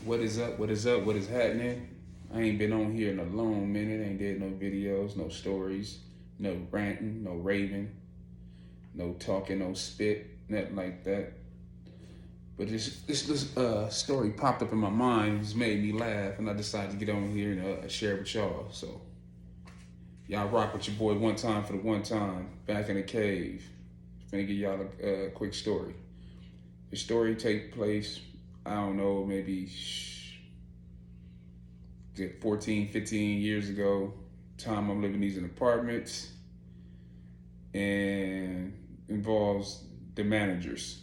What is up? What is up? What is happening? I ain't been on here in a long minute. Ain't did no videos, no stories, no ranting, no raving, no talking, no spit, nothing like that. But this story popped up in my mind. It's made me laugh, and I decided to get on here and share with y'all. So y'all rock with your boy one time for the one time. Back in the cave. Finna give y'all a quick story. The story take place, I don't know, maybe 14, 15 years ago. Time I'm living these in apartments, and involves the managers.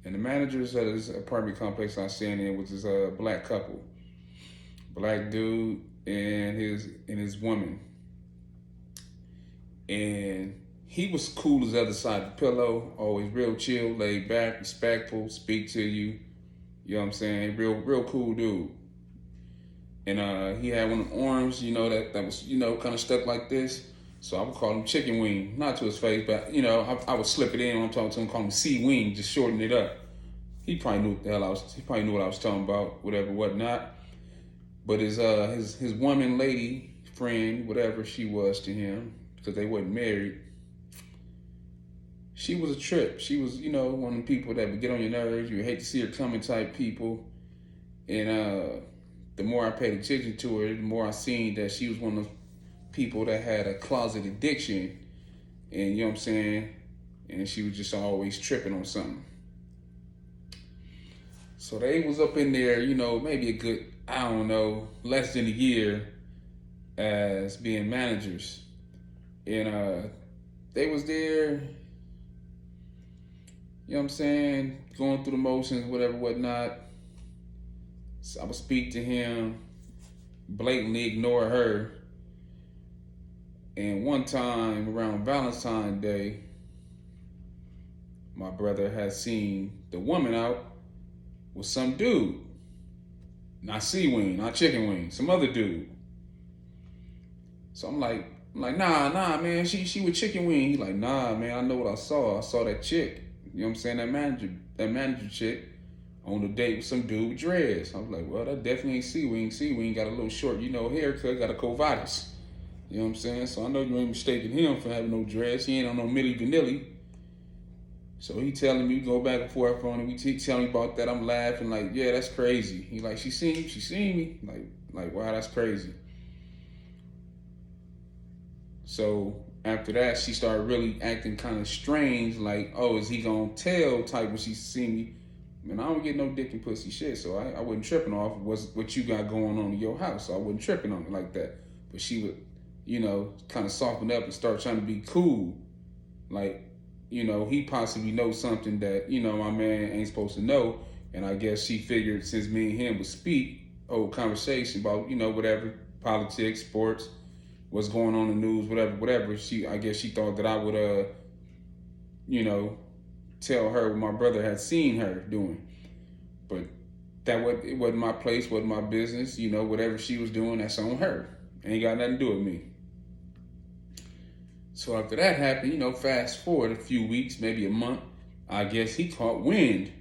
And the managers at this apartment complex I was staying in was this black couple, black dude and his woman. And he was cool as the other side of the pillow, always real chill, laid back, respectful, speak to you. You know what I'm saying? Real cool dude. And he had one of them arms, that was, kind of stuck like this. So I would call him chicken wing, not to his face, but I would slip it in when I'm talking to him, call him C wing, just shorten it up. He probably knew what the hell he probably knew what I was talking about, whatever, whatnot. But his woman, lady, friend, whatever she was to him, because they wasn't married, she was a trip. She was, one of the people that would get on your nerves. You would hate to see her coming type people. And the more I paid attention to her, the more I seen that she was one of those people that had a closet addiction. And you know what I'm saying? And she was just always tripping on something. So they was up in there, maybe a good, I don't know, less than a year as being managers. And they was there, you know what I'm saying, going through the motions, whatever, whatnot. So I would speak to him, blatantly ignore her. And one time around Valentine's Day, my brother had seen the woman out with some dude. Not C-Wing, not Chicken Wing, some other dude. So I'm like, nah, man, she with Chicken Wing. He like, nah, man, I know what I saw. I saw that chick. You know what I'm saying? That manager chick on a date with some dude with dreads. I was like, well, that definitely ain't C-Wing. C-Wing got a little short, haircut, got a covatus. You know what I'm saying? So I know you ain't mistaking him for having no dreads. He ain't on no Milli Vanilli. So he telling me, go back and forth on it. He telling me about that. I'm laughing like, yeah, that's crazy. He like, she seen me. Like, wow, that's crazy. So after that, she started really acting kind of strange. Like, oh, is he gonna tell type when she see me? Man, I don't get no dick and pussy shit. So I wasn't tripping off what you got going on in your house. So I wasn't tripping on it like that. But she would, kind of soften up and start trying to be cool. Like, he possibly knows something that, my man ain't supposed to know. And I guess she figured since me and him would speak, conversation about, whatever, politics, sports, what's going on in the news, whatever. I guess she thought that I would, tell her what my brother had seen her doing. But it wasn't my place, wasn't my business. Whatever she was doing, that's on her. Ain't got nothing to do with me. So after that happened, fast forward a few weeks, maybe a month, I guess he caught wind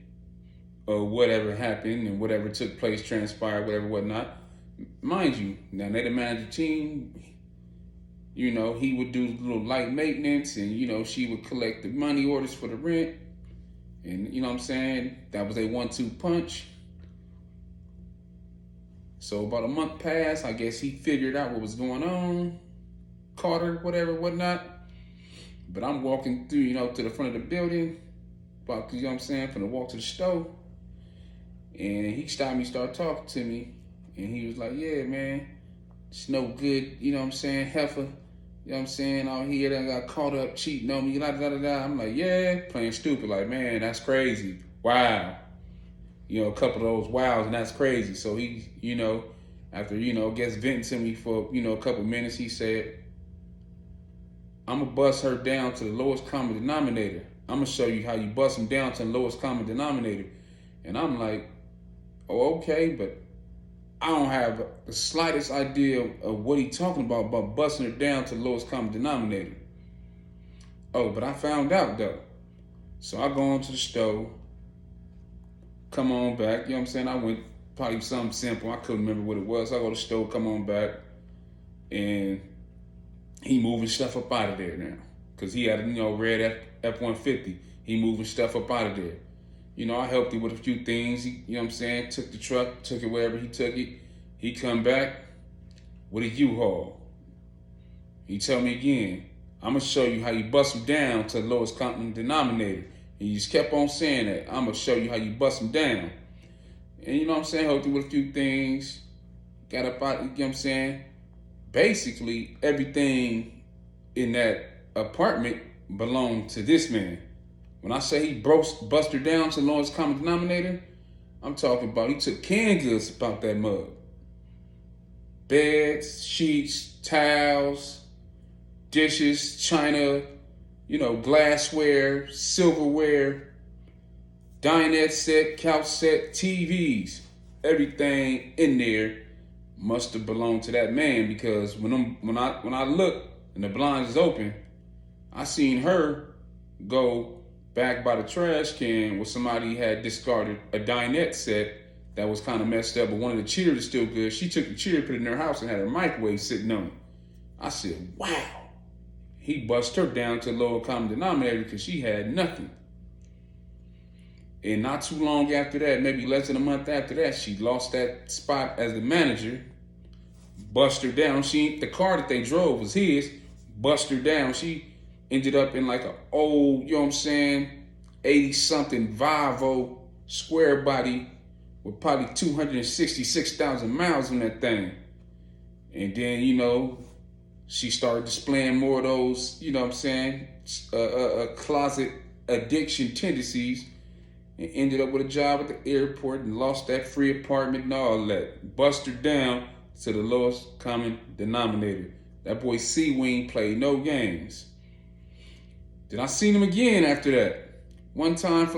of whatever happened and whatever took place, transpired, whatever, whatnot. Mind you, now they the manager team, he would do a little light maintenance and, she would collect the money orders for the rent. And, you know what I'm saying? That was a 1-2 punch. So about a month passed, I guess he figured out what was going on. Caught her, whatever, whatnot. But I'm walking through, to the front of the building, finna walk to the stove. And he stopped me, started talking to me. And he was like, yeah, man, it's no good, heifer, out here that got caught up cheating on me, I'm like, yeah, playing stupid, like, man, that's crazy. Wow. A couple of those wows, and that's crazy. So he, after, gets venting to me for, a couple minutes, he said, I'm going to bust her down to the lowest common denominator. I'm going to show you how you bust them down to the lowest common denominator. And I'm like, oh, okay, but I don't have the slightest idea of what he's talking about busting her down to the lowest common denominator. Oh, but I found out, though. So I go on to the stove, come on back, I went probably something simple. I couldn't remember what it was. I go to the store, come on back, and he moving stuff up out of there now. Because he had a red F-150. He moving stuff up out of there. I helped him with a few things. He, took the truck, took it wherever he took it. He come back with a U-Haul. He tell me again, I'm going to show you how you bust them down to the lowest common denominator. And he just kept on saying that. I'm going to show you how you bust them down. And helped him with a few things. Got up out, basically everything in that apartment belonged to this man. When I say he bust her down to the lowest common denominator, I'm talking about he took canned goods about that mug. Beds, sheets, towels, dishes, china, glassware, silverware, dinette set, couch set, TVs. Everything in there must have belonged to that man, because when I looked and the blinds is open, I seen her go back by the trash can where somebody had discarded a dinette set that was kind of messed up, but one of the chairs is still good. She took the chair, put it in her house, and had a microwave sitting on it. I said, wow. He bust her down to lower common denominator because she had nothing. And not too long after that, maybe less than a month after that, she lost that spot as the manager. Bust her down. The car that they drove was his. Bust her down. She ended up in like an old, 80-something Volvo square body with probably 266,000 miles on that thing. And then, she started displaying more of those, closet addiction tendencies, and ended up with a job at the airport and lost that free apartment and all that. Bust her down to the lowest common denominator. That boy C-Wing played no games. Then I seen him again after that. One time.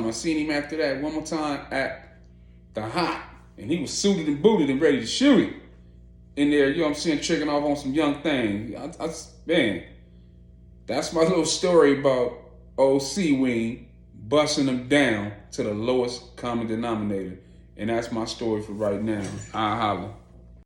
I seen him after that one more time at the Hot. And he was suited and booted and ready to shoot it. In there, tricking off on some young thing. Man, that's my little story about old C-Wing busting them down to the lowest common denominator. And that's my story for right now. I holla.